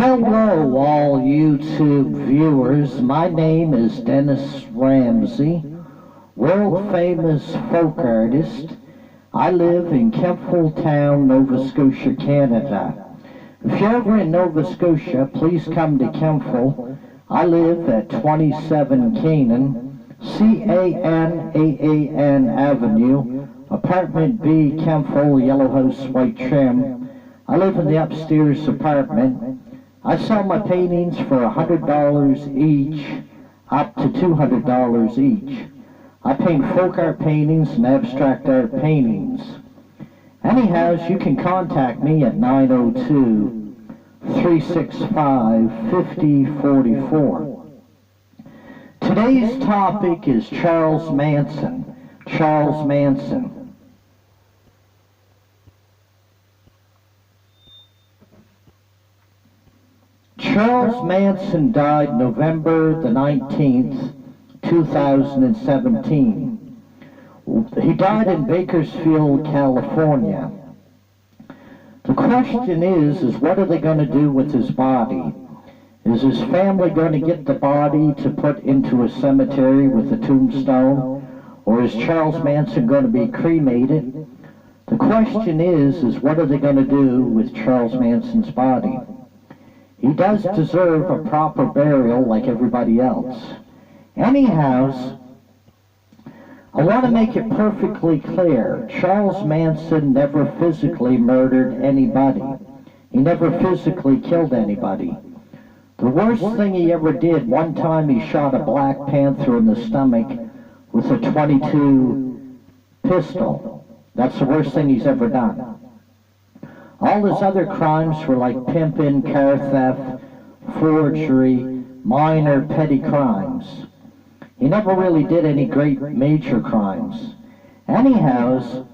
Hello, all YouTube viewers. My name is Dennis Ramsey, world famous folk artist. I live in Kempful Town, Nova Scotia, Canada. If you're ever in Nova Scotia, please come to Kempful. I live at 27 Canaan, C-A-N-A-A-N Avenue, Apartment B, Kempful, Yellow House, White Trim. I live in the upstairs apartment. I sell my paintings for $100 each, up to $200 each. I paint folk art paintings and abstract art paintings. Anyhow, you can contact me at 902-365-5044. Today's topic is Charles Manson. Charles Manson. Charles Manson died November the 19th, 2017. He died in Bakersfield, California. The question is what are they going to do with his body? Is his family going to get the body to put into a cemetery with a tombstone? Or is Charles Manson going to be cremated? The question is what are they going to do with Charles Manson's body? He does deserve a proper burial like everybody else. Anyhow, I want to make it perfectly clear. Charles Manson never physically murdered anybody. He never physically killed anybody. The worst thing he ever did, one time he shot a Black Panther in the stomach with a .22 pistol. That's the worst thing he's ever done. All his other crimes were like pimping, car theft, forgery, minor petty crimes. He never really did any great major crimes. Anyhow,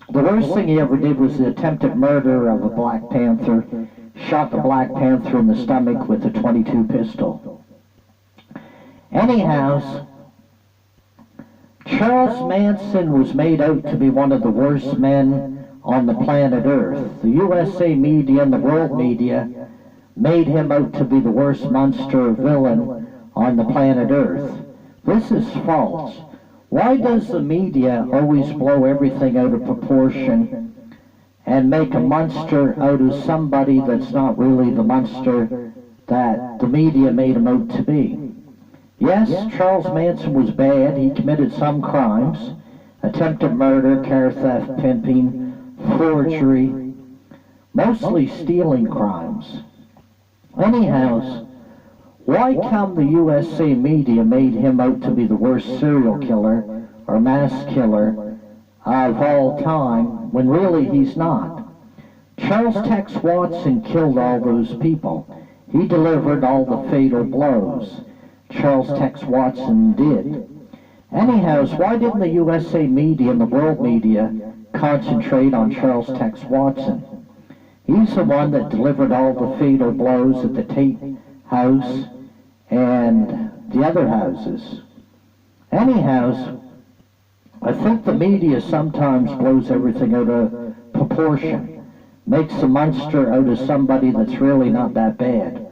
the worst thing he ever did was the attempted murder of a Black Panther. Shot the Black Panther in the stomach with a .22 pistol. Anyhow, Charles Manson was made out to be one of the worst men on the planet Earth. The USA media and the world media made him out to be the worst monster villain on the planet Earth. This is false. Why does the media always blow everything out of proportion and make a monster out of somebody that's not really the monster that the media made him out to be? Yes, Charles Manson was bad. He committed some crimes. Attempted murder, car theft, pimping, forgery, mostly stealing crimes. Anyhow, why come the USA media made him out to be the worst serial killer or mass killer of all time when really he's not? Charles Tex Watson killed all those people. He delivered all the fatal blows. Charles Tex Watson did. Anyhow, why didn't the USA media and the world media concentrate on Charles Tex Watson? He's the one that delivered all the fatal blows at the Tate House and the other houses. Anyhow, I think the media sometimes blows everything out of proportion, makes a monster out of somebody that's really not that bad.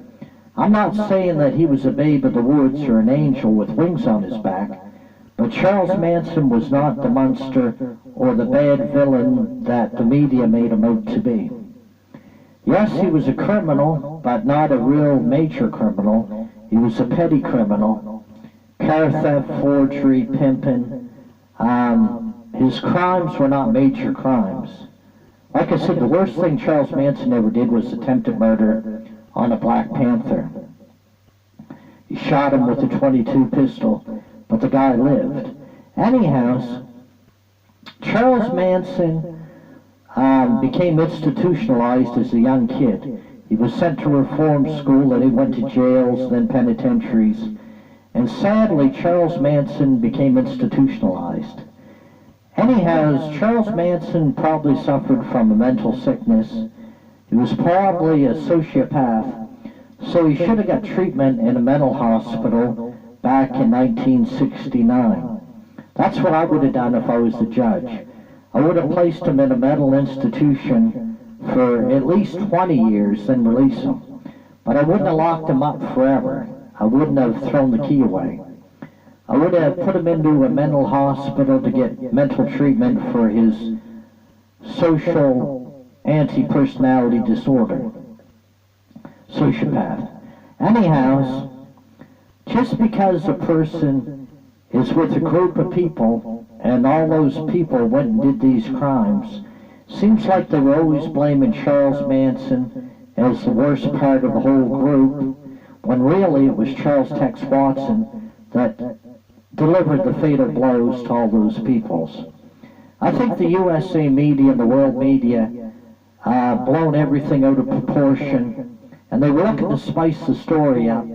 I'm not saying that he was a babe of the woods or an angel with wings on his back, but Charles Manson was not the monster or the bad villain that the media made him out to be. Yes, he was a criminal, but not a real major criminal. He was a petty criminal. Car theft, forgery, pimping. His crimes were not major crimes. Like I said, the worst thing Charles Manson ever did was attempted murder on a Black Panther. He shot him with a .22 pistol, but the guy lived. Anyhow, Charles Manson became institutionalized as a young kid. He was sent to reform school, and he went to jails, then penitentiaries. And sadly, Charles Manson became institutionalized. Anyhow, Charles Manson probably suffered from a mental sickness. He was probably a sociopath, so he should have got treatment in a mental hospital back in 1969. That's what I would have done if I was the judge. I would have placed him in a mental institution for at least 20 years, then release him. but I wouldn't have locked him up forever. I wouldn't have thrown the key away. I would have put him into a mental hospital to get mental treatment for his social anti-personality disorder, sociopath. Anyhow, just because a person is with a group of people and all those people went and did these crimes, seems like they were always blaming Charles Manson as the worst part of the whole group, when really it was Charles Tex Watson that delivered the fatal blows to all those peoples. I think the USA media and the world media blown everything out of proportion, and they were looking to spice the story up,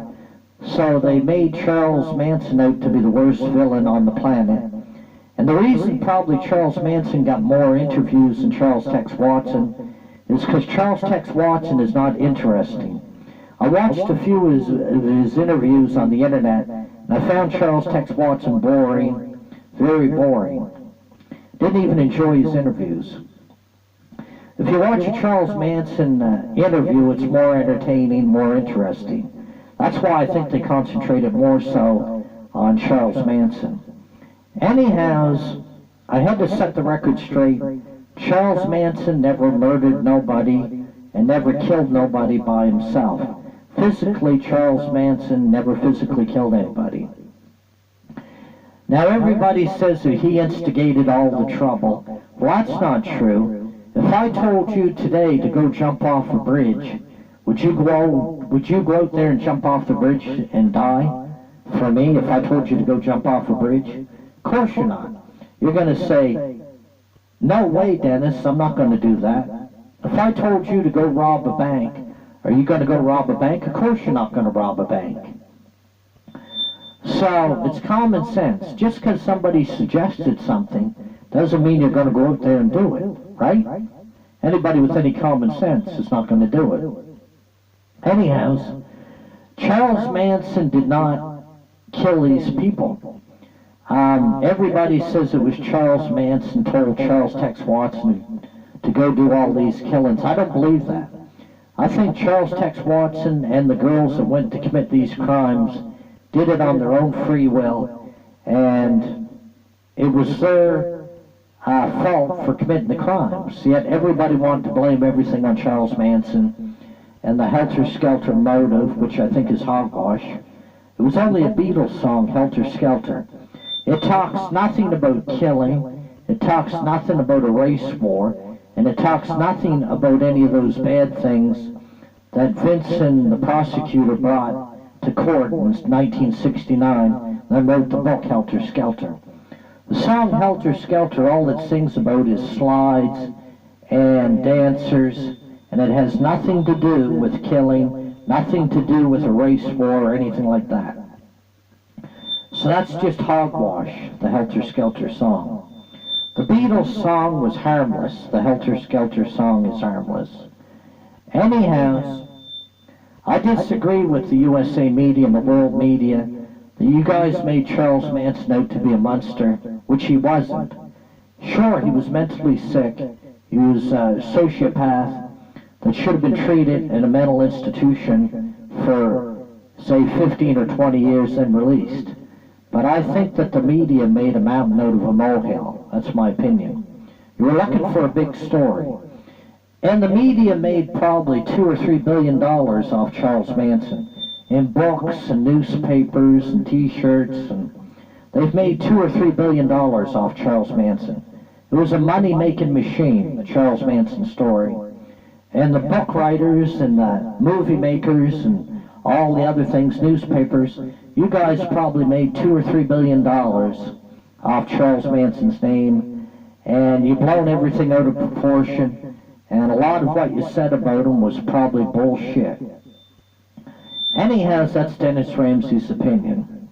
so they made Charles Manson out to be the worst villain on the planet. And the reason probably Charles Manson got more interviews than Charles Tex Watson is because Charles Tex Watson is not interesting. I watched a few of his interviews on the internet, and I found Charles Tex Watson boring, very boring. Didn't even enjoy his interviews. If you watch a Charles Manson interview, it's more entertaining, more interesting. That's why I think they concentrated more so on Charles Manson. Anyhow, I had to set the record straight. Charles Manson never murdered nobody and never killed nobody by himself. Physically, Charles Manson never physically killed anybody. Now everybody says that he instigated all the trouble. Well, that's not true. If I told you today to go jump off a bridge, would you go out there and jump off the bridge and die? For me, if I told you to go jump off a bridge? Of course you're not. You're going to say, no way, Dennis, I'm not going to do that. If I told you to go rob a bank, are you going to go rob a bank? Of course you're not going to rob a bank. So, it's common sense. Just because somebody suggested something doesn't mean you're going to go out there and do it, right? Anybody with any common sense is not going to do it. Anyhow, Charles Manson did not kill these people. Everybody says it was Charles Manson told Charles Tex Watson to go do all these killings. I don't believe that. I think Charles Tex Watson and the girls that went to commit these crimes did it on their own free will, and it was their fault for committing the crimes. Yet everybody wanted to blame everything on Charles Manson and the helter-skelter motive, which I think is hogwash. It was only a Beatles song, Helter Skelter. It talks nothing about killing, it talks nothing about a race war, and it talks nothing about any of those bad things that Vinson, the prosecutor, brought to court in 1969, and wrote the book Helter Skelter. The song Helter Skelter, all it sings about is slides and dancers, and it has nothing to do with killing, nothing to do with a race war or anything like that. So that's just hogwash, the Helter Skelter song. The Beatles song was harmless, the Helter Skelter song is harmless. Anyhow, I disagree with the USA media and the world media that you guys made Charles Manson out to be a monster, which he wasn't. Sure, he was mentally sick. He was a sociopath that should have been treated in a mental institution for, say, 15 or 20 years and released. But I think that the media made a mountain out of a molehill. That's my opinion. You were looking for a big story. And the media made probably $2 or $3 billion off Charles Manson in books and newspapers and T-shirts, and they've made $2 or $3 billion off Charles Manson. It was a money-making machine, the Charles Manson story. And the book writers and the movie makers and all the other things, newspapers, you guys probably made $2 or $3 billion off Charles Manson's name, and you've blown everything out of proportion, and a lot of what you said about him was probably bullshit. Anyhow, that's Dennis Ramsey's opinion.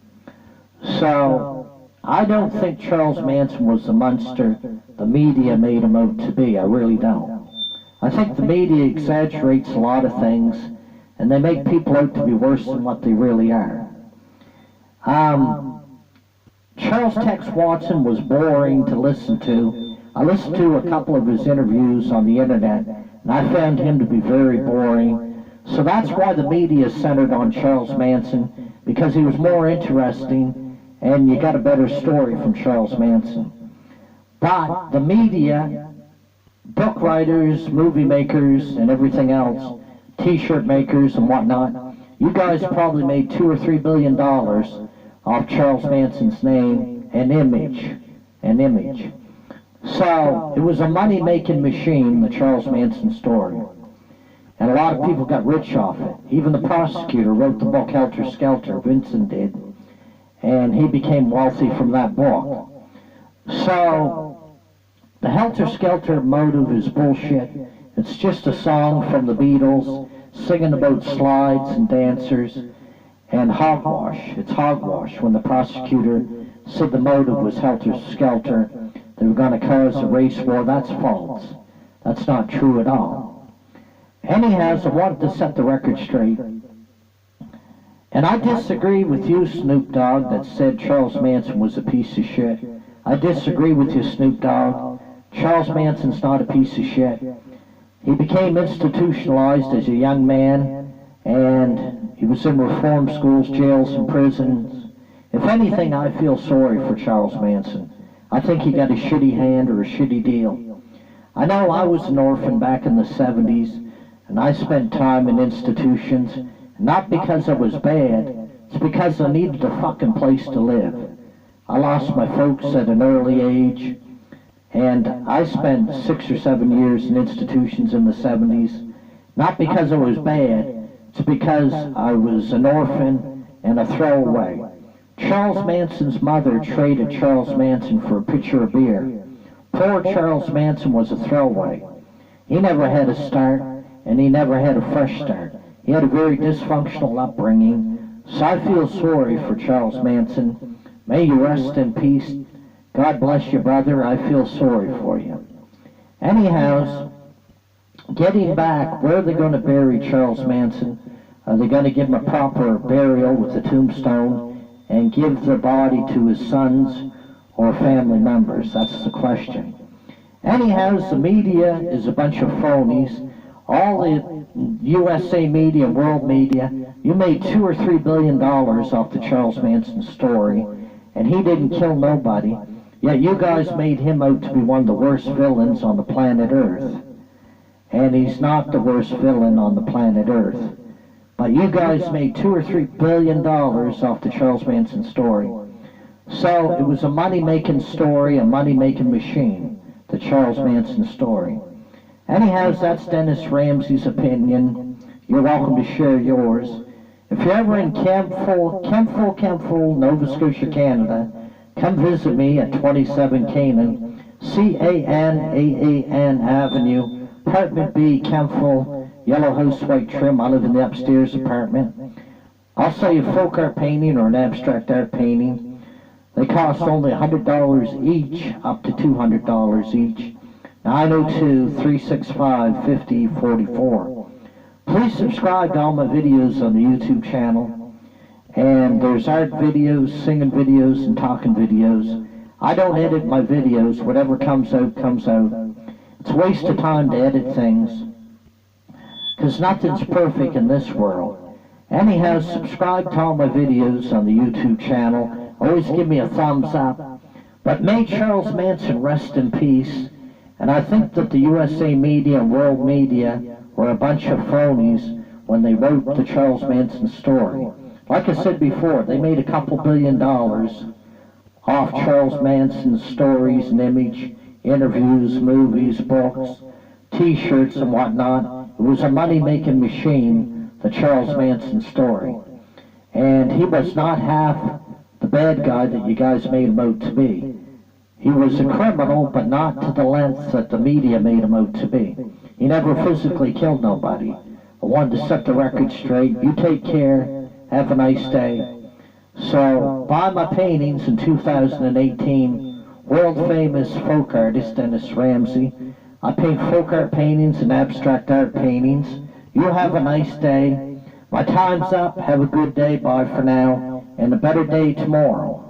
So, I don't think Charles Manson was the monster the media made him out to be. I really don't. I think the media exaggerates a lot of things, and they make people out to be worse than what they really are. Charles Tex Watson was boring to listen to. I listened to a couple of his interviews on the internet, and I found him to be very boring. So that's why the media is centered on Charles Manson, because he was more interesting, and you got a better story from Charles Manson. But the media, book writers, movie makers, and everything else, t-shirt makers and whatnot, you guys probably made $2 or $3 billion off Charles Manson's name and image. So it was a money-making machine, the Charles Manson story. And a lot of people got rich off it. Even the prosecutor wrote the book Helter Skelter, Vincent did, and he became wealthy from that book. So the Helter Skelter motive is bullshit. It's just a song from the Beatles singing about slides and dancers and hogwash. It's hogwash. When the prosecutor said the motive was Helter Skelter, they were going to cause a race war, that's false. That's not true at all. Anyhow, I wanted to set the record straight. And I disagree with you, Snoop Dogg, that said Charles Manson was a piece of shit. I disagree with you, Snoop Dogg. Charles Manson's not a piece of shit. He became institutionalized as a young man, and he was in reform schools, jails, and prisons. If anything, I feel sorry for Charles Manson. I think he got a shitty hand or a shitty deal. I know I was an orphan back in the 70s, and I spent time in institutions, not because I was bad, it's because I needed a fucking place to live. I lost my folks at an early age, and I spent 6 or 7 years in institutions in the 70s, not because I was bad, it's because I was an orphan and a throwaway. Charles Manson's mother traded Charles Manson for a pitcher of beer. Poor Charles Manson was a throwaway. He never had a start, and he never had a fresh start. He had a very dysfunctional upbringing, so I feel sorry for Charles Manson. May you rest in peace. God bless you, brother. I feel sorry for you. Anyhow, getting back, where are they going to bury Charles Manson? Are they going to give him a proper burial with a tombstone and give the body to his sons or family members? That's the question. Anyhow, the media is a bunch of phonies. All the USA media, world media, you made $2 or $3 billion off the Charles Manson story, and he didn't kill nobody. Yet you guys made him out to be one of the worst villains on the planet Earth. And he's not the worst villain on the planet Earth. But you guys made $2 or $3 billion off the Charles Manson story. So it was a money-making story, a money-making machine, the Charles Manson story. Anyhow, that's Dennis Ramsey's opinion. You're welcome to share yours. If you're ever in Kempful, Nova Scotia, Canada, come visit me at 27 Canaan, C-A-N-A-A-N Avenue, Apartment B, Kempful, Yellow House, White Trim. I live in the upstairs apartment. I'll sell you a folk art painting or an abstract art painting. They cost only $100 each, up to $200 each. 902-365-5044. Please subscribe to all my videos on the YouTube channel. And there's art videos, singing videos, and talking videos. I don't edit my videos. Whatever comes out, comes out. It's a waste of time to edit things, because nothing's perfect in this world. Anyhow, subscribe to all my videos on the YouTube channel. Always give me a thumbs up. But may Charles Manson rest in peace. And I think that the USA media and world media were a bunch of phonies when they wrote the Charles Manson story. Like I said before, they made a couple $2 billion off Charles Manson's stories and image, interviews, movies, books, t-shirts and whatnot. It was a money-making machine, the Charles Manson story. And he was not half the bad guy that you guys made him out to be. He was a criminal, but not to the length that the media made him out to be. He never physically killed nobody. I wanted to set the record straight. You take care. Have a nice day. So, buy my paintings in 2018. World-famous folk artist Dennis Ramsey. I paint folk art paintings and abstract art paintings. You have a nice day. My time's up. Have a good day. Bye for now. And a better day tomorrow.